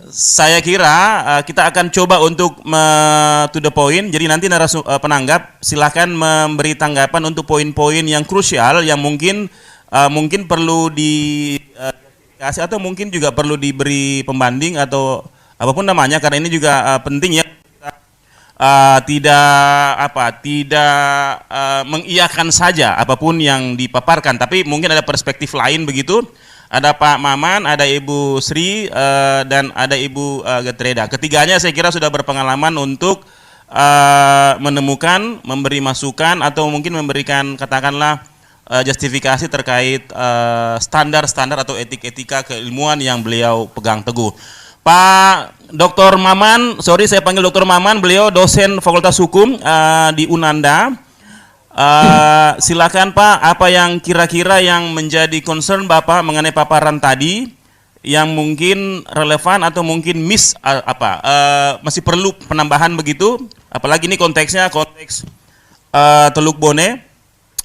saya kira kita akan coba untuk to the point. Jadi nanti penanggap silakan memberi tanggapan untuk poin-poin yang krusial yang mungkin perlu dikasih atau mungkin juga perlu diberi pembanding atau apapun namanya, karena ini juga penting ya. Tidak mengiyakan saja apapun yang dipaparkan, tapi mungkin ada perspektif lain begitu. Ada Pak Maman, ada Ibu Sri, dan ada Ibu Getreda. Ketiganya saya kira sudah berpengalaman untuk menemukan, memberi masukan atau mungkin memberikan katakanlah justifikasi terkait standar-standar atau etika keilmuan yang beliau pegang teguh. Pak Dr. Maman, sorry saya panggil Dr. Maman, beliau dosen Fakultas Hukum di Unanda. Silakan Pak, apa yang kira-kira yang menjadi concern Bapak mengenai paparan tadi yang mungkin relevan atau mungkin masih perlu penambahan begitu, apalagi ini konteksnya konteks Teluk Bone,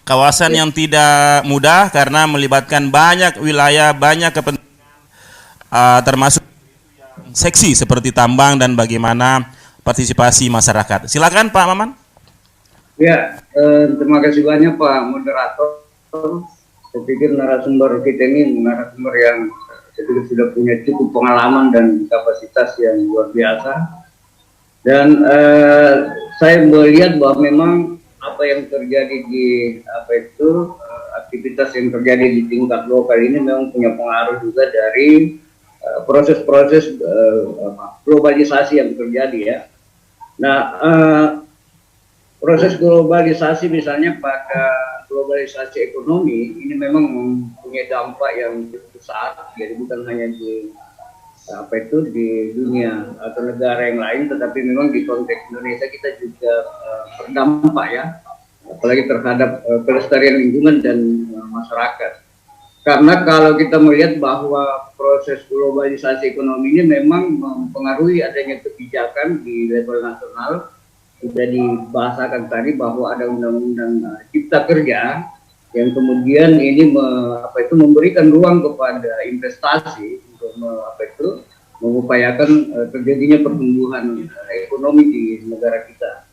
kawasan yang tidak mudah karena melibatkan banyak wilayah, banyak kepentingan, termasuk seksi seperti tambang dan bagaimana partisipasi masyarakat. Silakan Pak Maman. Ya, terima kasih banyak Pak Moderator. Saya pikir narasumber kita ini narasumber yang saya pikir sudah punya cukup pengalaman dan kapasitas yang luar biasa. Dan saya melihat bahwa memang apa yang terjadi di aktivitas yang terjadi di tingkat lokal ini memang punya pengaruh juga dari proses-proses globalisasi yang terjadi ya. Nah, proses globalisasi misalnya pada globalisasi ekonomi ini memang mempunyai dampak yang cukup besar, jadi bukan hanya di di dunia atau negara yang lain, tetapi memang di konteks Indonesia kita juga berdampak ya, apalagi terhadap kelestarian lingkungan dan masyarakat. Karena kalau kita melihat bahwa proses globalisasi ekonomi ini memang mempengaruhi adanya kebijakan di level nasional. Sudah dibahasakan tadi bahwa ada undang-undang cipta kerja yang kemudian ini memberikan ruang kepada investasi untuk mengupayakan terjadinya pertumbuhan ekonomi di negara kita.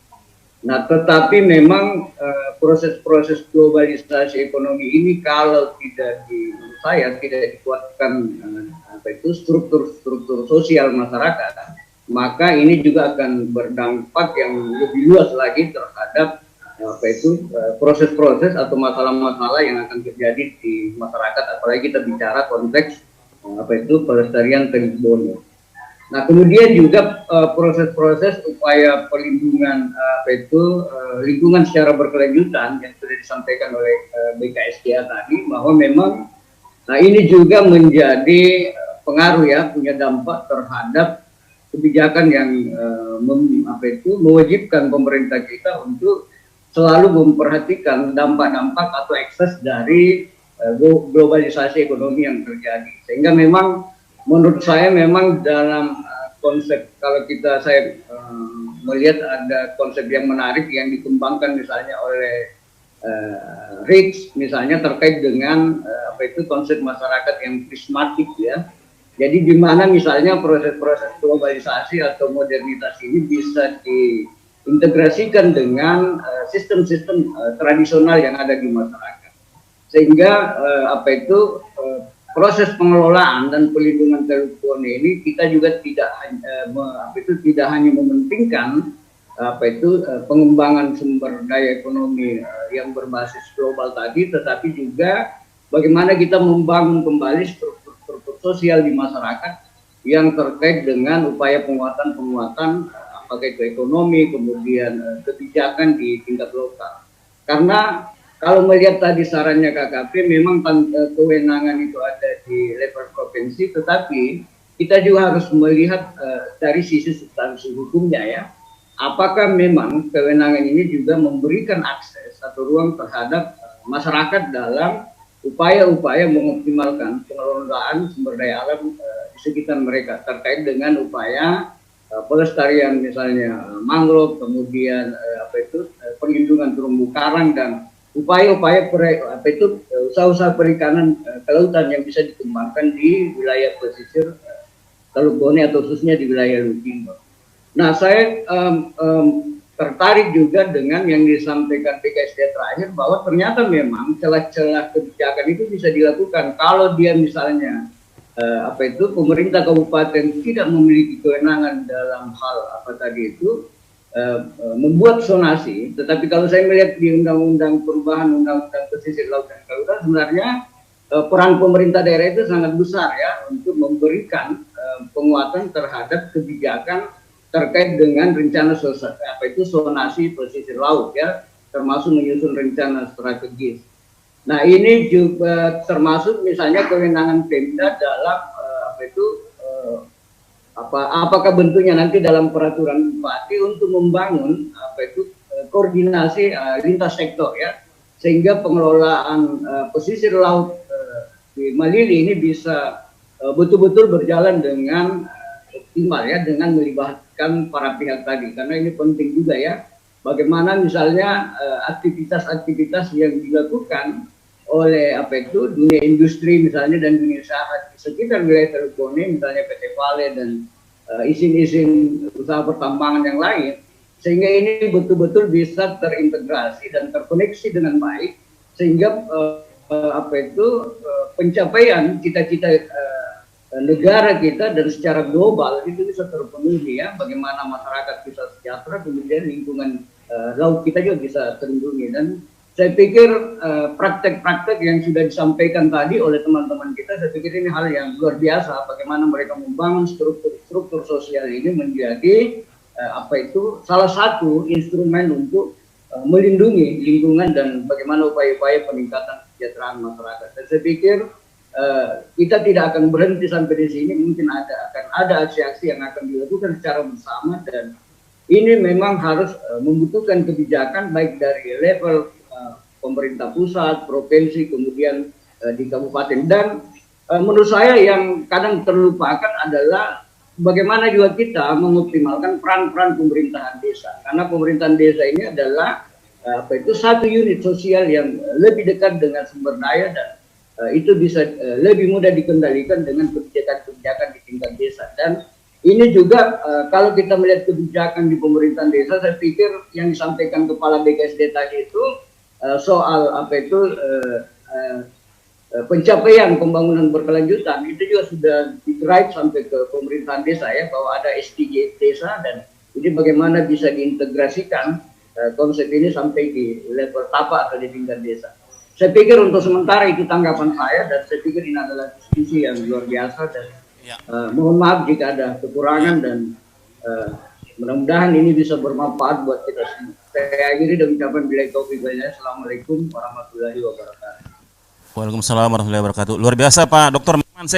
Nah, tetapi memang proses-proses globalisasi ekonomi ini kalau tidak dikuatkan struktur sosial masyarakat, maka ini juga akan berdampak yang lebih luas lagi terhadap proses-proses atau masalah-masalah yang akan terjadi di masyarakat, apalagi kita bicara konteks pelestarian Teluk Bone. Nah, kemudian juga proses-proses upaya perlindungan lingkungan secara berkelanjutan yang sudah disampaikan oleh BKSDA tadi, bahwa memang ini juga menjadi pengaruh ya, punya dampak terhadap kebijakan yang mewajibkan pemerintah kita untuk selalu memperhatikan dampak-dampak atau ekses dari globalisasi ekonomi yang terjadi. Sehingga memang menurut saya memang dalam konsep, kalau saya melihat ada konsep yang menarik yang dikembangkan misalnya oleh Rich misalnya terkait dengan konsep masyarakat yang prismatik ya. Jadi di mana misalnya proses-proses globalisasi atau modernitas ini bisa diintegrasikan dengan sistem-sistem tradisional yang ada di masyarakat. Sehingga proses pengelolaan dan pelindungan Teluk Bone ini kita juga tidak hanya mementingkan pengembangan sumber daya ekonomi yang berbasis global tadi, tetapi juga bagaimana kita membangun kembali struktur sosial di masyarakat yang terkait dengan upaya penguatan apakah itu ekonomi, kemudian kebijakan di tingkat lokal. Karena kalau melihat tadi sarannya KKP, memang kewenangan itu ada di level provinsi, tetapi kita juga harus melihat dari sisi substansi hukumnya ya. Apakah memang kewenangan ini juga memberikan akses atau ruang terhadap masyarakat dalam upaya-upaya mengoptimalkan pengelolaan sumber daya alam di sekitar mereka, terkait dengan upaya pelestarian misalnya mangrove, kemudian perlindungan terumbu karang dan upaya-upaya usaha-usaha perikanan kelautan yang bisa dikembangkan di wilayah pesisir Teluk Bone atau khususnya di wilayah Luwu Timur. Nah, saya tertarik juga dengan yang disampaikan BKSD terakhir bahwa ternyata memang celah-celah kebijakan itu bisa dilakukan kalau dia misalnya pemerintah kabupaten tidak memiliki kewenangan dalam hal apa tadi itu membuat zonasi. Tetapi kalau saya melihat di Undang-Undang Perubahan Undang-Undang Pesisir Laut dan Kelautan, sebenarnya peran pemerintah daerah itu sangat besar ya untuk memberikan penguatan terhadap kebijakan terkait dengan rencana zonasi pesisir laut ya, termasuk menyusun rencana strategis. Nah, ini juga termasuk misalnya kewenangan Pemda dalam apakah bentuknya nanti dalam peraturan bupati untuk membangun koordinasi lintas sektor ya, sehingga pengelolaan pesisir laut di Malili ini bisa betul-betul berjalan dengan optimal ya, dengan melibatkan para pihak tadi, karena ini penting juga ya, bagaimana misalnya aktivitas-aktivitas yang dilakukan oleh dunia industri misalnya dan dunia usaha di sekitar wilayah Teluk Bone, misalnya PT Vale dan izin-izin usaha pertambangan yang lain, sehingga ini betul-betul bisa terintegrasi dan terkoneksi dengan baik, sehingga pencapaian cita-cita negara kita dan secara global itu bisa terpenuhi ya, bagaimana masyarakat bisa sejahtera, kemudian lingkungan laut kita juga bisa terlindungi. Dan saya pikir praktek-praktek yang sudah disampaikan tadi oleh teman-teman kita, saya pikir ini hal yang luar biasa, bagaimana mereka membangun struktur sosial ini menjadi salah satu instrumen untuk melindungi lingkungan dan bagaimana upaya-upaya peningkatan kesejahteraan masyarakat. Dan saya pikir kita tidak akan berhenti sampai di sini, mungkin akan ada aksi-aksi yang akan dilakukan secara bersama, dan ini memang harus membutuhkan kebijakan baik dari level pemerintah pusat, provinsi, kemudian di kabupaten. Dan menurut saya yang kadang terlupakan adalah bagaimana juga kita mengoptimalkan peran-peran pemerintahan desa, karena pemerintahan desa ini adalah satu unit sosial yang lebih dekat dengan sumber daya, dan itu bisa lebih mudah dikendalikan dengan kebijakan-kebijakan di tingkat desa. Dan ini juga kalau kita melihat kebijakan di pemerintahan desa, saya pikir yang disampaikan Kepala BKSD tadi itu soal pencapaian pembangunan berkelanjutan, itu juga sudah di-drive sampai ke pemerintahan desa ya, bahwa ada SDG desa, dan ini bagaimana bisa diintegrasikan konsep ini sampai di level tapak atau di tingkat desa. Saya pikir untuk sementara itu tanggapan saya, dan saya pikir ini adalah diskusi yang luar biasa, dan mohon maaf jika ada kekurangan, dan mudah-mudahan ini bisa bermanfaat buat kita semua. Saya akhiri dengan ucapan billahi taufiq wal hidayah. Assalamualaikum warahmatullahi wabarakatuh. Waalaikumsalam warahmatullahi wabarakatuh. Luar biasa Pak Dr. Maman.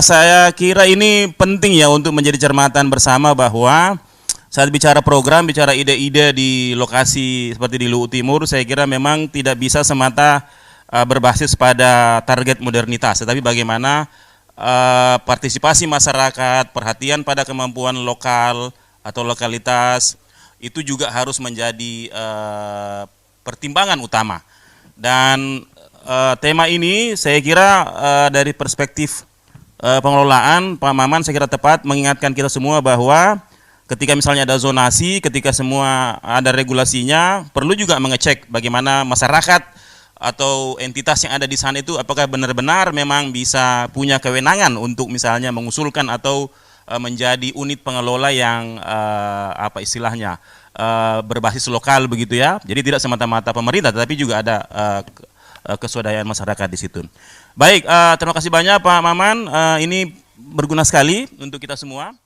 Saya kira ini penting ya untuk menjadi cermatan bersama, bahwa saat bicara program, bicara ide-ide di lokasi seperti di Luwu Timur, saya kira memang tidak bisa semata berbasis pada target modernitas, tetapi bagaimana partisipasi masyarakat, perhatian pada kemampuan lokal atau lokalitas, itu juga harus menjadi pertimbangan utama. Dan tema ini saya kira dari perspektif pengelolaan, Pak Maman saya kira tepat mengingatkan kita semua bahwa ketika misalnya ada zonasi, ketika semua ada regulasinya, perlu juga mengecek bagaimana masyarakat atau entitas yang ada di sana itu apakah benar-benar memang bisa punya kewenangan untuk misalnya mengusulkan atau menjadi unit pengelola yang berbasis lokal begitu ya. Jadi tidak semata-mata pemerintah, tetapi juga ada keswadayaan masyarakat di situ. Baik, terima kasih banyak Pak Maman. Ini berguna sekali untuk kita semua.